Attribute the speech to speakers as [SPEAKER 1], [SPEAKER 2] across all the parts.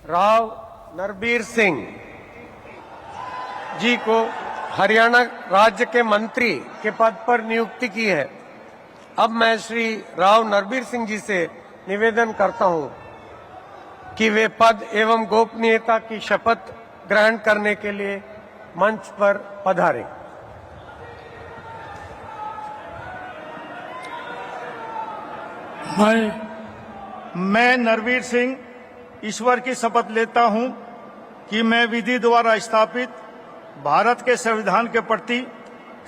[SPEAKER 1] राव नरबीर सिंह जी को हरियाणा राज्य के मंत्री के पद पर नियुक्ति की है। अब मैं श्री राव नरबीर सिंह जी से निवेदन करता हूं कि वे पद एवं गोपनीयता की शपथ ग्रहण करने के लिए मंच पर पधारें।
[SPEAKER 2] मैं नरबीर सिंह ईश्वर की शपथ लेता हूं कि मैं विधि द्वारा स्थापित भारत के संविधान के प्रति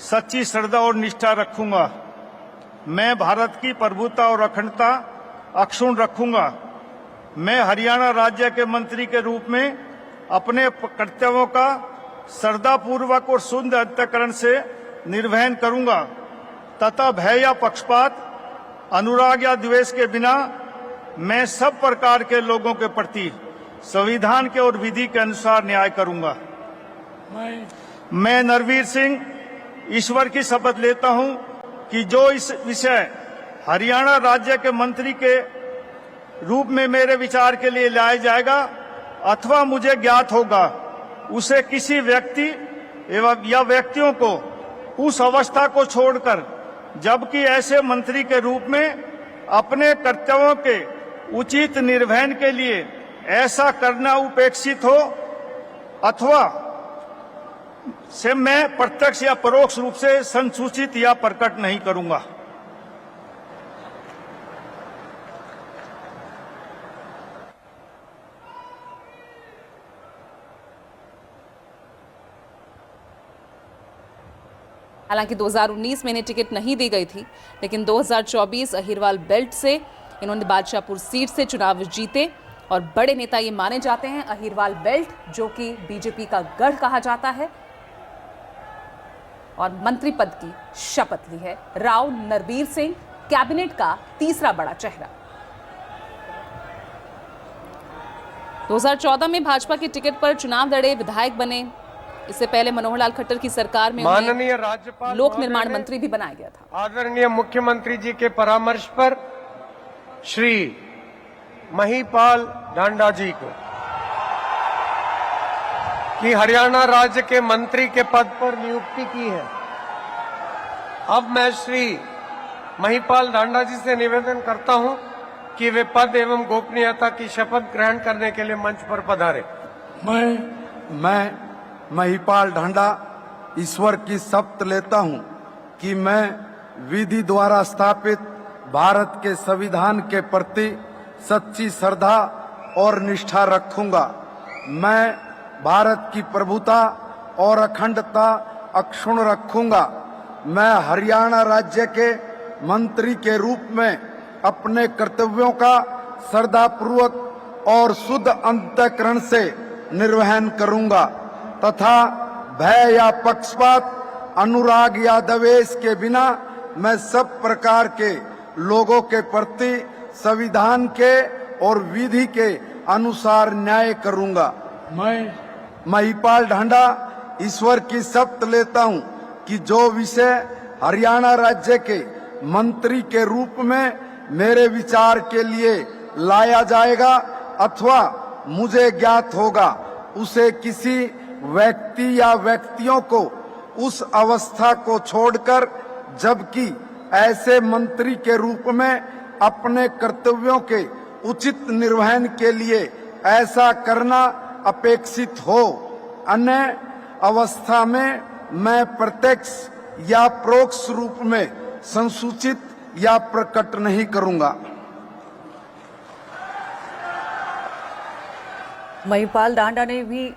[SPEAKER 2] सच्ची श्रद्धा और निष्ठा रखूंगा। मैं भारत की प्रभुता और अखंडता अक्षुण्ण रखूंगा। मैं हरियाणा राज्य के मंत्री के रूप में अपने कर्तव्यों का श्रद्धापूर्वक और शुद्ध अंतःकरण से निर्वहन करूंगा तथा भय या पक्षपात, अनुराग या द्वेष के बिना मैं सब प्रकार के लोगों के प्रति संविधान के और विधि के अनुसार न्याय करूंगा। मैं नरबीर सिंह ईश्वर की शपथ लेता हूं कि जो इस विषय हरियाणा राज्य के मंत्री के रूप में मेरे विचार के लिए लाया जाएगा अथवा मुझे ज्ञात होगा, उसे किसी व्यक्ति एवं या व्यक्तियों को उस अवस्था को छोड़कर, जबकि ऐसे मंत्री के रूप में अपने कर्तव्यों के उचित निर्वहन के लिए ऐसा करना उपेक्षित हो अथवा से मैं प्रत्यक्ष या परोक्ष रूप से संसूचित या प्रकट नहीं करूंगा।
[SPEAKER 3] हालांकि 2019 में इन्हें टिकट नहीं दी गई थी, लेकिन 2024 अहिरवाल बेल्ट से इन्होंने बादशाहपुर सीट से चुनाव जीते और बड़े नेता ये माने जाते हैं। अहिरवाल बेल्ट जो कि बीजेपी का गढ़ कहा जाता है, और मंत्री पद की शपथ ली है। राव नरबीर सिंह कैबिनेट का तीसरा बड़ा चेहरा। 2014 में भाजपा की टिकट पर चुनाव लड़े, विधायक बने। इससे पहले मनोहर लाल खट्टर की सरकार में
[SPEAKER 1] माननीय राज्यपाल
[SPEAKER 3] लोक निर्माण मंत्री भी बनाया गया था।
[SPEAKER 1] आदरणीय मुख्यमंत्री जी के परामर्श पर श्री महिपाल ढांडा जी को कि हरियाणा राज्य के मंत्री के पद पर नियुक्ति की है। अब मैं श्री महिपाल ढांडा जी से निवेदन करता हूं कि वे पद एवं गोपनीयता की शपथ ग्रहण करने के लिए मंच पर पधारे।
[SPEAKER 4] मैं महिपाल ढांडा ईश्वर की शपथ लेता हूं कि मैं विधि द्वारा स्थापित भारत के संविधान के प्रति सच्ची श्रद्धा और निष्ठा रखूंगा। मैं भारत की प्रभुता और अखंडता अक्षुण्ण रखूंगा। मैं हरियाणा राज्य के मंत्री के रूप में अपने कर्तव्यों का श्रद्धापूर्वक और शुद्ध अंतःकरण से निर्वहन करूंगा तथा भय या पक्षपात, अनुराग या द्वेष के बिना मैं सब प्रकार के लोगों के प्रति संविधान के और विधि के अनुसार न्याय करूंगा। मैं महिपाल ढांडा ईश्वर की शपथ लेता हूं कि जो विषय हरियाणा राज्य के मंत्री के रूप में मेरे विचार के लिए लाया जाएगा अथवा मुझे ज्ञात होगा, उसे किसी व्यक्ति या व्यक्तियों को उस अवस्था को छोड़कर, जबकि ऐसे मंत्री के रूप में अपने कर्तव्यों के उचित निर्वहन के लिए ऐसा करना अपेक्षित हो, अन्य अवस्था में मैं प्रत्यक्ष या परोक्ष रूप में संसूचित या प्रकट नहीं करूंगा।
[SPEAKER 5] महिपाल ढांडा ने भी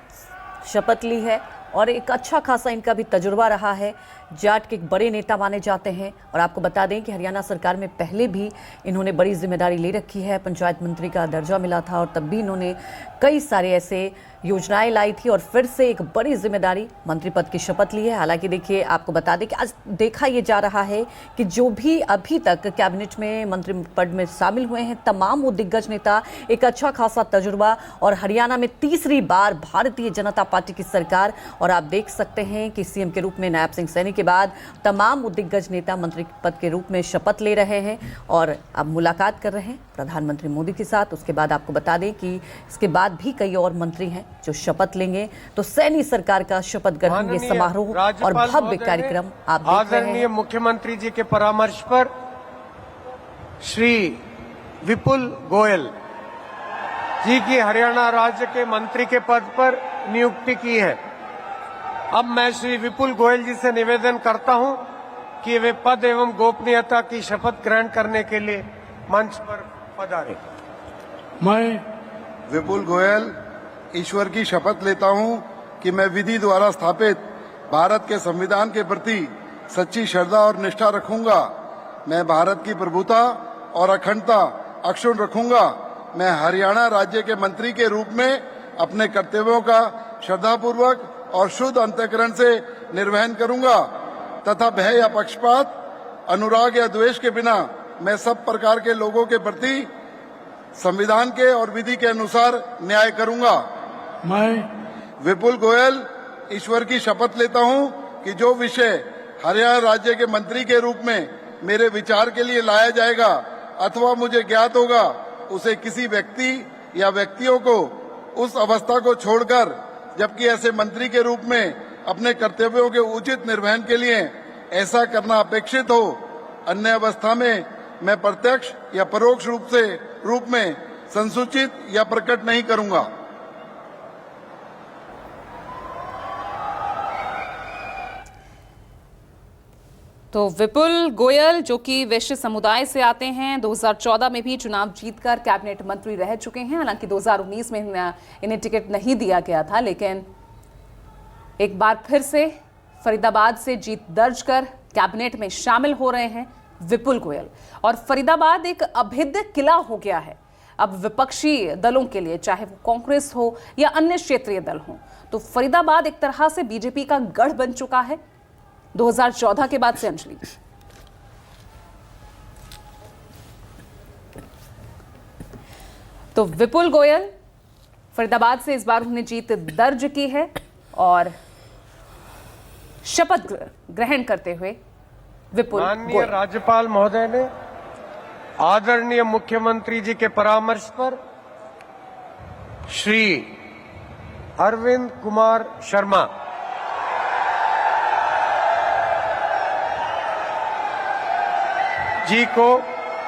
[SPEAKER 5] शपथ ली है और एक अच्छा खासा इनका भी तजुर्बा रहा है। जाट के एक बड़े नेता माने जाते हैं और आपको बता दें कि हरियाणा सरकार में पहले भी इन्होंने बड़ी जिम्मेदारी ले रखी है। पंचायत मंत्री का दर्जा मिला था और तब भी इन्होंने कई सारे ऐसे योजनाएं लाई थी और फिर से एक बड़ी जिम्मेदारी मंत्री पद की शपथ ली है। हालांकि देखिए, आपको बता दें कि आज देखा ये जा रहा है कि जो भी अभी तक कैबिनेट में मंत्री पद में शामिल हुए हैं, तमाम वो दिग्गज नेता, एक अच्छा खासा तजुर्बा, और हरियाणा में तीसरी बार भारतीय जनता पार्टी की सरकार। और आप देख सकते हैं कि सीएम के रूप में नायब सिंह सैनी के बाद तमाम वो दिग्गज नेता मंत्री पद के रूप में शपथ ले रहे हैं और अब मुलाकात कर रहे हैं प्रधानमंत्री मोदी के साथ। उसके बाद आपको बता दें कि इसके बाद भी कई और मंत्री हैं जो शपथ लेंगे। तो सैनी सरकार का शपथ ग्रहण ये समारोह और भव्य कार्यक्रम आप देख रहे
[SPEAKER 1] आदरणीय
[SPEAKER 5] हैं।
[SPEAKER 1] मुख्यमंत्री जी के परामर्श पर श्री विपुल गोयल जी की हरियाणा राज्य के मंत्री के पद पर नियुक्ति की है। अब मैं श्री विपुल गोयल जी से निवेदन करता हूं कि वे पद एवं गोपनीयता की शपथ ग्रहण करने के लिए मंच पर पधारें।
[SPEAKER 4] मैं विपुल गोयल ईश्वर की शपथ लेता हूं कि मैं विधि द्वारा स्थापित भारत के संविधान के प्रति सच्ची श्रद्धा और निष्ठा रखूंगा। मैं भारत की प्रभुता और अखंडता अक्षुण्ण रखूंगा। मैं हरियाणा राज्य के मंत्री के रूप में अपने कर्तव्यों का श्रद्धापूर्वक और शुद्ध अंतःकरण से निर्वहन करूंगा तथा भय या पक्षपात, अनुराग या द्वेष के बिना मैं सब प्रकार के लोगों के प्रति संविधान के और विधि के अनुसार न्याय करूंगा।
[SPEAKER 6] मैं
[SPEAKER 4] विपुल गोयल ईश्वर की शपथ लेता हूं कि जो विषय हरियाणा राज्य के मंत्री के रूप में मेरे विचार के लिए लाया जाएगा अथवा मुझे ज्ञात होगा, उसे किसी व्यक्ति या व्यक्तियों को उस अवस्था को छोड़कर, जबकि ऐसे मंत्री के रूप में अपने कर्तव्यों के उचित निर्वहन के लिए ऐसा करना अपेक्षित हो, अन्य अवस्था में मैं प्रत्यक्ष या परोक्ष रूप में संसूचित या प्रकट नहीं करूंगा।
[SPEAKER 3] तो विपुल गोयल जो कि वैश्य समुदाय से आते हैं, 2014 में भी चुनाव जीतकर कैबिनेट मंत्री रह चुके हैं। हालांकि 2019 में इन्हें टिकट नहीं दिया गया था, लेकिन एक बार फिर से फरीदाबाद से जीत दर्ज कर कैबिनेट में शामिल हो रहे हैं विपुल गोयल। और फरीदाबाद एक अभेद्य किला हो गया है अब विपक्षी दलों के लिए, चाहे वो कांग्रेस हो या अन्य क्षेत्रीय दल हो। तो फरीदाबाद एक तरह से बीजेपी का गढ़ बन चुका है 2014 के बाद से। अंजलि, तो विपुल गोयल फरीदाबाद से इस बार उन्होंने जीत दर्ज की है और शपथ ग्रहण करते हुए विपुल
[SPEAKER 1] माननीय राज्यपाल महोदय ने आदरणीय मुख्यमंत्री जी के परामर्श पर श्री अरविंद कुमार शर्मा जी को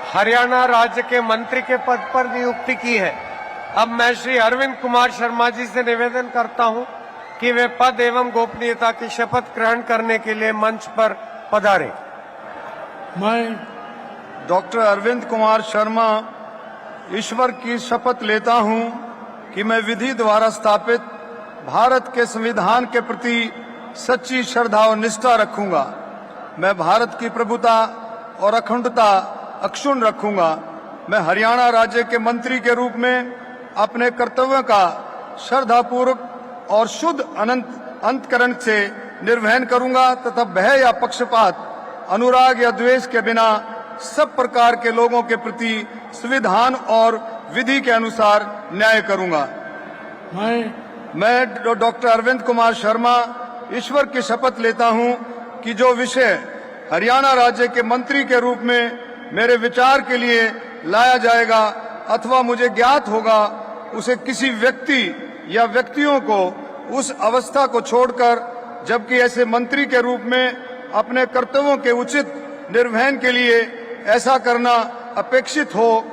[SPEAKER 1] हरियाणा राज्य के मंत्री के पद पर नियुक्ति की है। अब मैं श्री अरविंद कुमार शर्मा जी से निवेदन करता हूं कि वे पद एवं गोपनीयता की शपथ ग्रहण करने के लिए मंच पर पधारें।
[SPEAKER 6] मैं
[SPEAKER 2] डॉक्टर अरविंद कुमार शर्मा ईश्वर की शपथ लेता हूं कि मैं विधि द्वारा स्थापित भारत के संविधान के प्रति सच्ची श्रद्धा और निष्ठा रखूंगा। मैं भारत की प्रभुता और अखंडता अक्षुण्ण रखूंगा। मैं हरियाणा राज्य के मंत्री के रूप में अपने कर्तव्यों का श्रद्धापूर्वक और शुद्ध अंतःकरण से निर्वहन करूंगा तथा भय या पक्षपात, अनुराग या द्वेष के बिना सब प्रकार के लोगों के प्रति संविधान और विधि के अनुसार न्याय करूंगा। मैं डॉक्टर अरविंद कुमार शर्मा ईश्वर की शपथ लेता हूं कि जो विषय हरियाणा राज्य के मंत्री के रूप में मेरे विचार के लिए लाया जाएगा अथवा मुझे ज्ञात होगा, उसे किसी व्यक्ति या व्यक्तियों को उस अवस्था को छोड़कर, जबकि ऐसे मंत्री के रूप में अपने कर्तव्यों के उचित निर्वहन के लिए ऐसा करना अपेक्षित हो,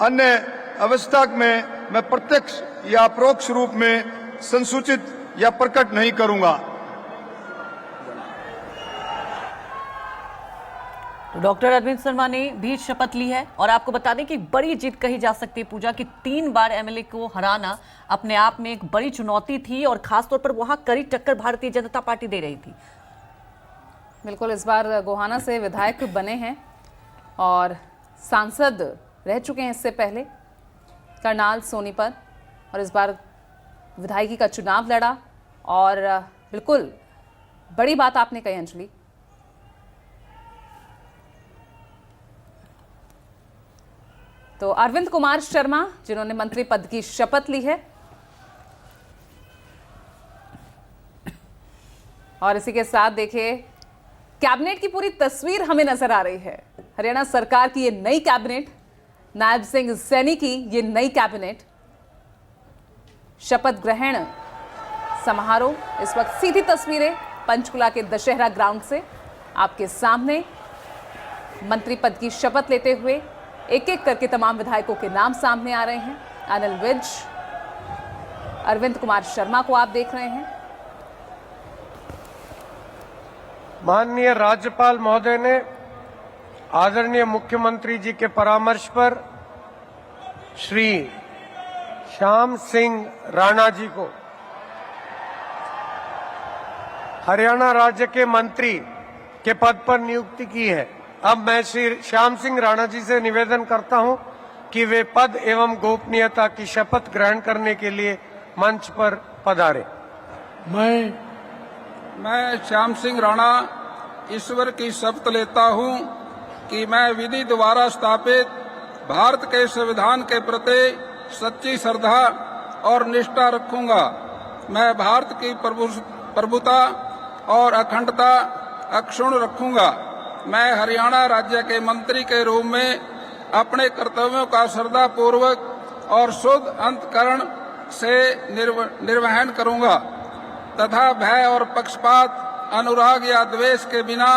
[SPEAKER 2] अन्य अवस्था में मैं प्रत्यक्ष या परोक्ष रूप में संसूचित या प्रकट नहीं करूंगा।
[SPEAKER 5] डॉक्टर अरविंद शर्मा ने भी शपथ ली है और आपको बता दें कि बड़ी जीत कही जा सकती है पूजा की। 3 बार एमएलए को हराना अपने आप में एक बड़ी चुनौती थी और खासतौर पर वहां कड़ी टक्कर भारतीय जनता पार्टी दे रही थी।
[SPEAKER 3] बिल्कुल, इस बार गोहाना से विधायक बने हैं और सांसद रह चुके हैं इससे पहले करनाल सोनीपत, और इस बार विधायकी का चुनाव लड़ा और बिल्कुल बड़ी बात आपने कही अंजलि। तो अरविंद कुमार शर्मा जिन्होंने मंत्री पद की शपथ ली है और इसी के साथ देखिए कैबिनेट की पूरी तस्वीर हमें नजर आ रही है। हरियाणा सरकार की ये नई कैबिनेट, नायब सिंह सैनी की ये नई कैबिनेट, शपथ ग्रहण समारोह। इस वक्त सीधी तस्वीरें पंचकुला के दशहरा ग्राउंड से आपके सामने। मंत्री पद की शपथ लेते हुए एक एक करके तमाम विधायकों के नाम सामने आ रहे हैं। अनिल विज, अरविंद कुमार शर्मा को आप देख रहे हैं।
[SPEAKER 1] माननीय राज्यपाल महोदय ने आदरणीय मुख्यमंत्री जी के परामर्श पर श्री श्याम सिंह राणा जी को हरियाणा राज्य के मंत्री के पद पर नियुक्ति की है। अब मैं श्री श्याम सिंह राणा जी से निवेदन करता हूं कि वे पद एवं गोपनीयता की शपथ ग्रहण करने के लिए मंच पर पधारे।
[SPEAKER 7] मैं श्याम सिंह राणा ईश्वर की शपथ लेता हूं कि मैं विधि द्वारा स्थापित भारत के संविधान के प्रति सच्ची श्रद्धा और निष्ठा रखूंगा। मैं भारत की प्रभुता और अखंडता अक्षुण्ण रखूंगा। मैं हरियाणा राज्य के मंत्री के रूप में अपने कर्तव्यों का श्रद्धापूर्वक और शुद्ध अंतःकरण से निर्वहन करूंगा तथा भय और पक्षपात, अनुराग या द्वेष के बिना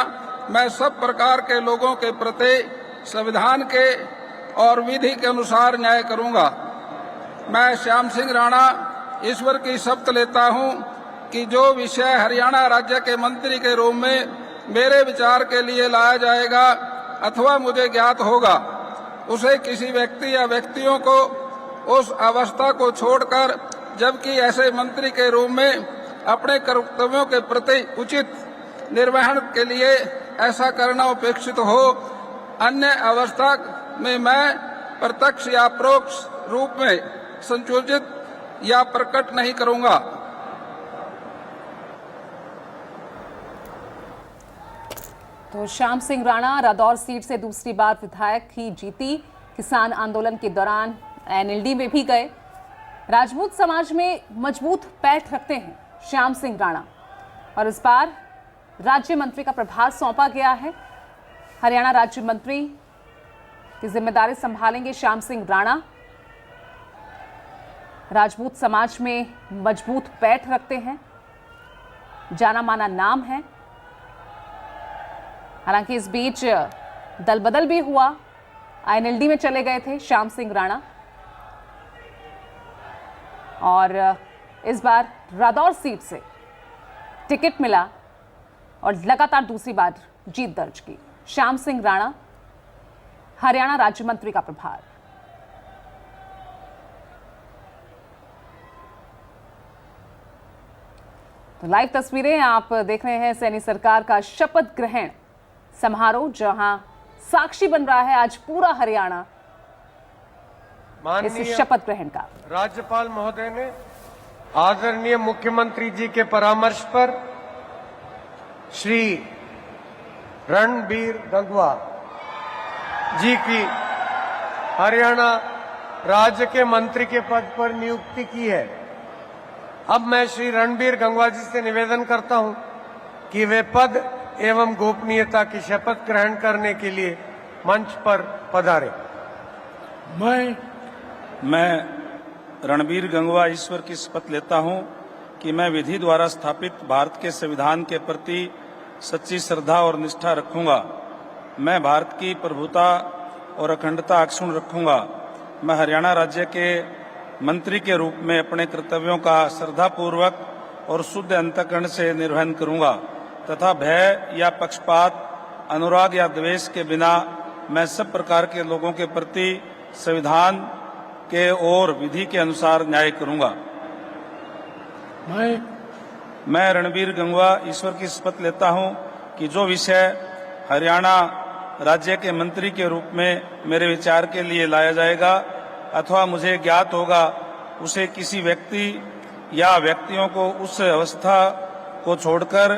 [SPEAKER 7] मैं सब प्रकार के लोगों के प्रति संविधान के और विधि के अनुसार न्याय करूंगा। मैं श्याम सिंह राणा ईश्वर की शपथ लेता हूं कि जो विषय हरियाणा राज्य के मंत्री के रूप में मेरे विचार के लिए लाया जाएगा अथवा मुझे ज्ञात होगा, उसे किसी व्यक्ति या व्यक्तियों को उस अवस्था को छोड़कर, जबकि ऐसे मंत्री के रूप में अपने कर्तव्यों के प्रति उचित निर्वहन के लिए ऐसा करना अपेक्षित हो, अन्य अवस्था में मैं प्रत्यक्ष या परोक्ष रूप में संयोजित या प्रकट नहीं करूंगा।
[SPEAKER 3] तो श्याम सिंह राणा रादौर सीट से दूसरी बार विधायक ही जीती। किसान आंदोलन के दौरान एनएलडी में भी गए। राजपूत समाज में मजबूत पैठ रखते हैं श्याम सिंह राणा और इस बार राज्य मंत्री का प्रभार सौंपा गया है। हरियाणा राज्य मंत्री की जिम्मेदारी संभालेंगे श्याम सिंह राणा। राजपूत समाज में मजबूत पैठ रखते हैं, जाना माना नाम है। हालांकि इस बीच दल बदल भी हुआ, आईएनएलडी में चले गए थे श्याम सिंह राणा और इस बार रादौर सीट से टिकट मिला और लगातार दूसरी बार जीत दर्ज की। श्याम सिंह राणा हरियाणा राज्य मंत्री का प्रभार। तो लाइव तस्वीरें आप देख रहे हैं सैनी सरकार का शपथ ग्रहण समारोह, जहां साक्षी बन रहा है आज पूरा हरियाणा इस शपथ ग्रहण का।
[SPEAKER 1] राज्यपाल महोदय ने आदरणीय मुख्यमंत्री जी के परामर्श पर श्री रणबीर गंगवा जी की हरियाणा राज्य के मंत्री के पद पर नियुक्ति की है। अब मैं श्री रणबीर गंगवा जी से निवेदन करता हूं कि वे पद एवं गोपनीयता की शपथ ग्रहण करने के लिए मंच पर पधारे।
[SPEAKER 7] मैं रणबीर गंगवा ईश्वर की शपथ लेता हूं कि मैं विधि द्वारा स्थापित भारत के संविधान के प्रति सच्ची श्रद्धा और निष्ठा रखूंगा। मैं भारत की प्रभुता और अखंडता अक्षुण्ण रखूंगा। मैं हरियाणा राज्य के मंत्री के रूप में अपने कर्तव्यों का श्रद्धापूर्वक और शुद्ध अंतःकरण से निर्वहन करूंगा तथा भय या पक्षपात, अनुराग या द्वेष के बिना मैं सब प्रकार के लोगों के प्रति संविधान के और विधि के अनुसार न्याय करूंगा। मैं रणबीर गंगवा ईश्वर की शपथ लेता हूं कि जो विषय हरियाणा राज्य के मंत्री के रूप में मेरे विचार के लिए लाया जाएगा अथवा मुझे ज्ञात होगा, उसे किसी व्यक्ति
[SPEAKER 8] या व्यक्तियों को उस अवस्था को छोड़कर,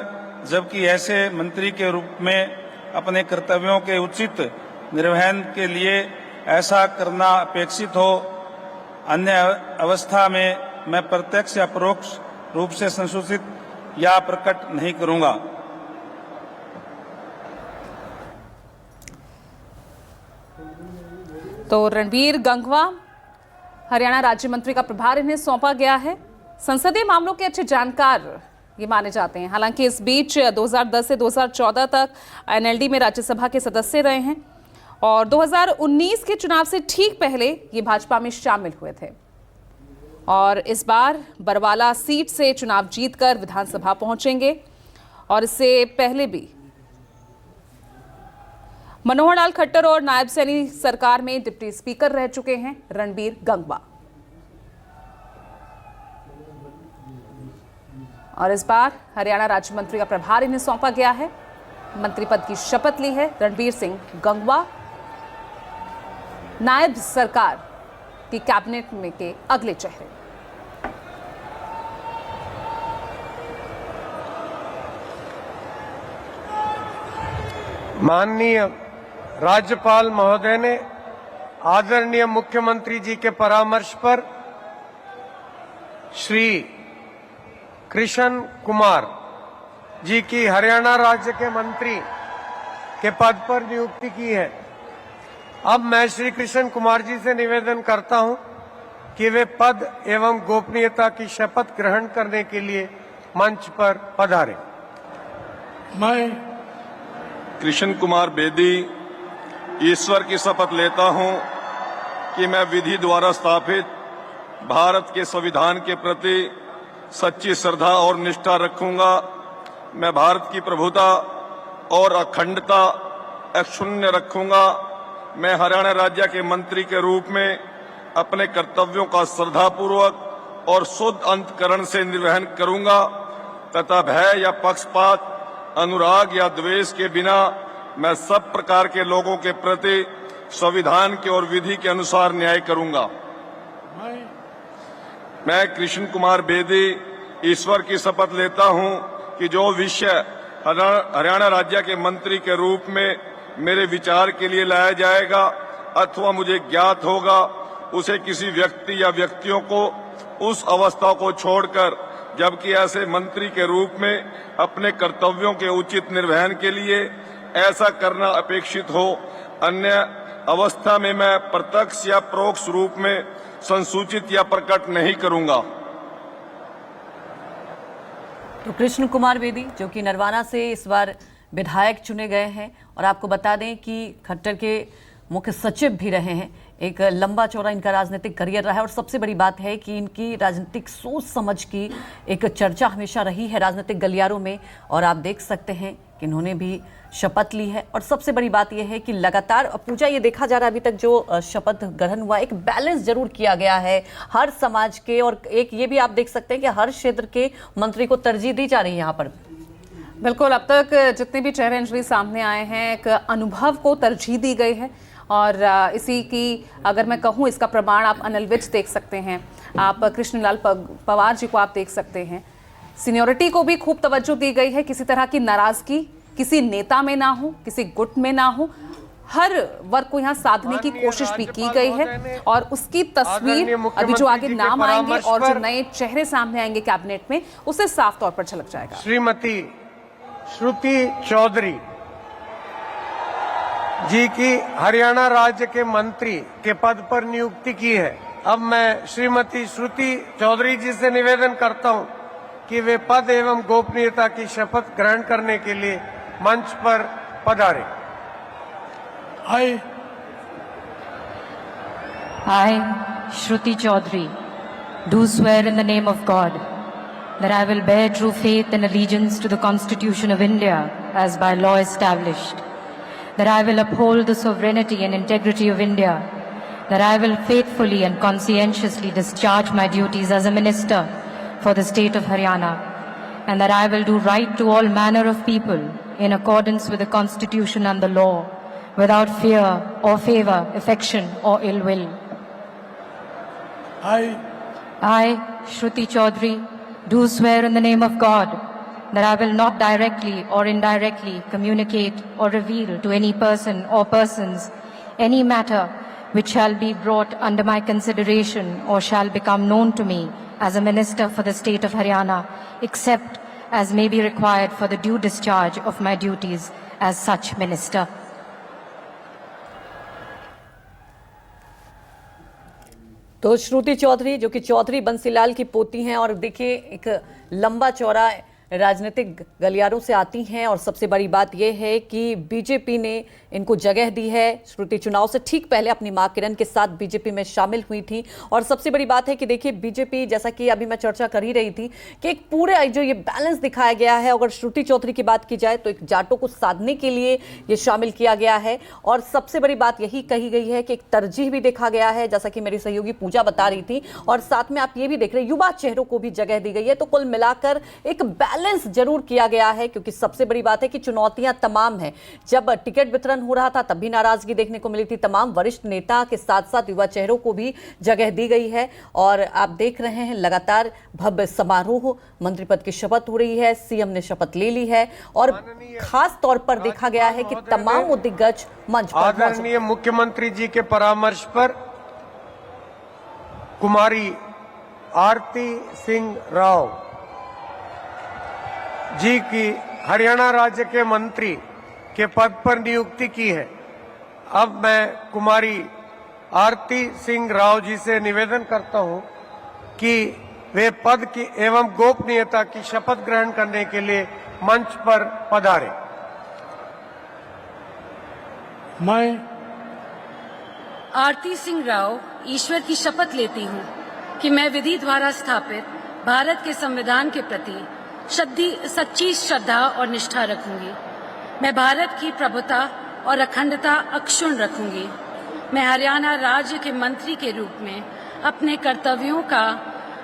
[SPEAKER 8] जबकि ऐसे मंत्री के रूप में अपने कर्तव्यों के उचित निर्वहन के लिए ऐसा करना अपेक्षित हो, अन्य अवस्था में मैं प्रत्यक्ष या परोक्ष रूप से संसूचित या प्रकट नहीं करूंगा।
[SPEAKER 3] तो रणबीर गंगवा हरियाणा राज्य मंत्री का प्रभार इन्हें सौंपा गया है। संसदीय मामलों के अच्छे जानकार ये माने जाते हैं। हालांकि इस बीच 2010 से 2014 तक एनएलडी में राज्यसभा के सदस्य रहे हैं और 2019 के चुनाव से ठीक पहले ये भाजपा में शामिल हुए थे और इस बार बरवाला सीट से चुनाव जीतकर विधानसभा पहुंचेंगे। और इससे पहले भी मनोहर लाल खट्टर और नायब सैनी सरकार में डिप्टी स्पीकर रह चुके हैं रणबीर गंगवा। और इस बार हरियाणा राज्य मंत्री का प्रभार इन्हें सौंपा गया है। मंत्री पद की शपथ ली है रणबीर सिंह गंगवा, नायब सरकार की कैबिनेट में के अगले चेहरे।
[SPEAKER 1] माननीय राज्यपाल महोदय ने आदरणीय मुख्यमंत्री जी के परामर्श पर श्री कृष्ण कुमार जी की हरियाणा राज्य के मंत्री के पद पर नियुक्ति की है। अब मैं श्री कृष्ण कुमार जी से निवेदन करता हूं कि वे पद एवं गोपनीयता की शपथ ग्रहण करने के लिए मंच पर पधारें।
[SPEAKER 6] मैं
[SPEAKER 9] कृष्ण कुमार बेदी ईश्वर की शपथ लेता हूं कि मैं विधि द्वारा स्थापित भारत के संविधान के प्रति सच्ची श्रद्धा और निष्ठा रखूंगा। मैं भारत की प्रभुता और अखंडता अक्षुण्ण रखूंगा। मैं हरियाणा राज्य के मंत्री के रूप में अपने कर्तव्यों का श्रद्धापूर्वक और शुद्ध अंतःकरण से निर्वहन करूंगा तथा भय या पक्षपात, अनुराग या द्वेष के बिना मैं सब प्रकार के लोगों के प्रति संविधान के और विधि के अनुसार न्याय करूंगा। मैं कृष्ण कुमार बेदी ईश्वर की शपथ लेता हूं कि जो विषय हरियाणा राज्य के मंत्री के रूप में मेरे विचार के लिए लाया जाएगा अथवा मुझे ज्ञात होगा, उसे किसी व्यक्ति या व्यक्तियों को उस अवस्था को छोड़कर, जबकि ऐसे मंत्री के रूप में अपने कर्तव्यों के उचित निर्वहन के लिए ऐसा करना अपेक्षित हो, अन्य अवस्था में मैं प्रत्यक्ष या परोक्ष रूप में संसूचित या प्रकट नहीं करूंगा।
[SPEAKER 5] तो कृष्ण कुमार बेदी जो कि नरवाना से इस बार विधायक चुने गए हैं और आपको बता दें कि खट्टर के मुख्य सचिव भी रहे हैं। एक लंबा चौड़ा इनका राजनीतिक करियर रहा है और सबसे बड़ी बात है कि इनकी राजनीतिक सोच समझ की एक चर्चा हमेशा रही है राजनीतिक गलियारों में और आप देख सकते हैं कि इन्होंने भी शपथ ली है। और सबसे बड़ी बात यह है कि लगातार पूजा ये देखा जा रहा है अभी तक जो शपथ ग्रहण हुआ एक बैलेंस जरूर किया गया है हर समाज के, और एक ये भी आप देख सकते हैं कि हर क्षेत्र के मंत्री को तरजीह दी जा रही है यहाँ पर।
[SPEAKER 3] बिल्कुल, अब तक जितने भी चेहरे अंजलि सामने आए हैं एक अनुभव को तरजीह दी गई है और इसी की अगर मैं कहूँ इसका प्रमाण आप अनिल विज देख सकते हैं, आप कृष्णलाल पवार जी को आप देख सकते हैं। सीनियरिटी को भी खूब तवज्जो दी गई है, किसी तरह की नाराजगी किसी नेता में ना हो, किसी गुट में ना हो, हर वर्ग को यहाँ साधने की कोशिश भी की गई है और उसकी तस्वीर अभी जो आगे नाम आएंगे और जो नए चेहरे सामने आएंगे कैबिनेट में उससे साफ तौर पर झलक जाएगा।
[SPEAKER 1] श्रीमती श्रुति चौधरी जी की हरियाणा राज्य के मंत्री के पद पर नियुक्ति की है। अब मैं श्रीमती श्रुति चौधरी जी से निवेदन करता हूं कि वे पद एवं गोपनीयता की शपथ ग्रहण करने के लिए मंच पर पधारें।
[SPEAKER 10] I, Shruti Chaudhary, do swear in the name of God that I will bear true faith and allegiance to the Constitution of India as by law established, that I will uphold the sovereignty and integrity of India, that I will faithfully and conscientiously discharge my duties as a minister for the state of Haryana, and that I will do right to all manner of people in accordance with the Constitution and the law, without fear or favor, affection or ill will. I, Shruti Chaudhary, do swear in the name of God that I will not directly or indirectly communicate or reveal to any person or persons any matter which shall be brought under my consideration or shall become known to me as a minister for the state of Haryana, except as may be required for the due discharge of my duties as such minister.
[SPEAKER 5] तो श्रुति चौधरी जो कि चौधरी बंसीलाल की पोती हैं और देखिए एक लंबा चौड़ा राजनीतिक गलियारों से आती हैं और सबसे बड़ी बात यह है कि बीजेपी ने इनको जगह दी है। श्रुति चुनाव से ठीक पहले अपनी मां किरण के साथ बीजेपी में शामिल हुई थी और सबसे बड़ी बात है कि देखिए बीजेपी, जैसा कि अभी मैं चर्चा कर ही रही थी कि एक पूरे जो ये बैलेंस दिखाया गया है, अगर श्रुति चौधरी की बात की जाए तो एक जाटों को साधने के लिए ये शामिल किया गया है और सबसे बड़ी बात यही कही गई है कि एक तरजीह भी देखा गया है, जैसा कि मेरी सहयोगी पूजा बता रही थी, और साथ में आप ये भी देख रहे हैं युवा चेहरों को भी जगह दी गई है। तो कुल मिलाकर एक बैलेंस जरूर किया गया है, क्योंकि सबसे बड़ी बात है कि चुनौतियां तमाम हैं। जब टिकट वितरण हो रहा था तब भी नाराजगी देखने को मिली थी, तमाम वरिष्ठ नेता के साथ साथ युवा चेहरों को भी जगह दी गई है और आप देख रहे हैं लगातार भव्य समारोह, मंत्री पद की शपथ हो रही है, सीएम ने शपथ ले ली है और खास तौर पर देखा गया है कि तमाम दिग्गज मंच पर
[SPEAKER 1] आदरणीय मुख्यमंत्री जी के परामर्श पर कुमारी आरती सिंह राव जी की हरियाणा राज्य के मंत्री के पद पर नियुक्ति की है। अब मैं कुमारी आरती सिंह राव जी से निवेदन करता हूं कि वे पद की एवं गोपनीयता की शपथ ग्रहण करने के लिए मंच पर पधारें।
[SPEAKER 6] मैं
[SPEAKER 11] आरती सिंह राव ईश्वर की शपथ लेती हूँ कि मैं विधि द्वारा स्थापित भारत के संविधान के प्रति सच्ची श्रद्धा और निष्ठा रखूंगी। मैं भारत की प्रभुता और अखंडता अक्षुण्ण रखूंगी। मैं हरियाणा राज्य के मंत्री के रूप में अपने कर्तव्यों का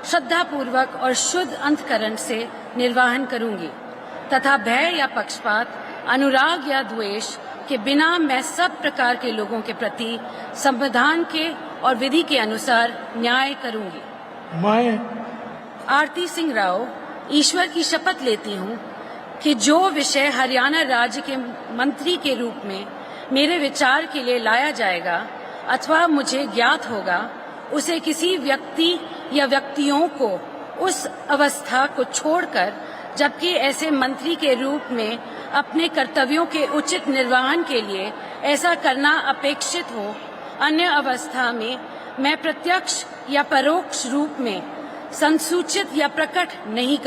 [SPEAKER 11] श्रद्धापूर्वक और शुद्ध अंतःकरण से निर्वहन करूंगी तथा भय या पक्षपात, अनुराग या द्वेष के बिना मैं सब प्रकार के लोगों के प्रति संविधान के और विधि के अनुसार न्याय करूंगी।
[SPEAKER 6] मैं
[SPEAKER 11] आरती सिंह राव ईश्वर की शपथ लेती हूँ कि जो विषय हरियाणा राज्य के मंत्री के रूप में मेरे विचार के लिए लाया जाएगा अथवा मुझे ज्ञात होगा, उसे किसी व्यक्ति या व्यक्तियों को उस अवस्था को छोड़कर, जबकि ऐसे मंत्री के रूप में अपने कर्तव्यों के उचित निर्वहन के लिए ऐसा करना अपेक्षित हो, अन्य अवस्था में मैं प्रत्यक्ष या परोक्ष रूप में संसूचित या प्रकट नहीं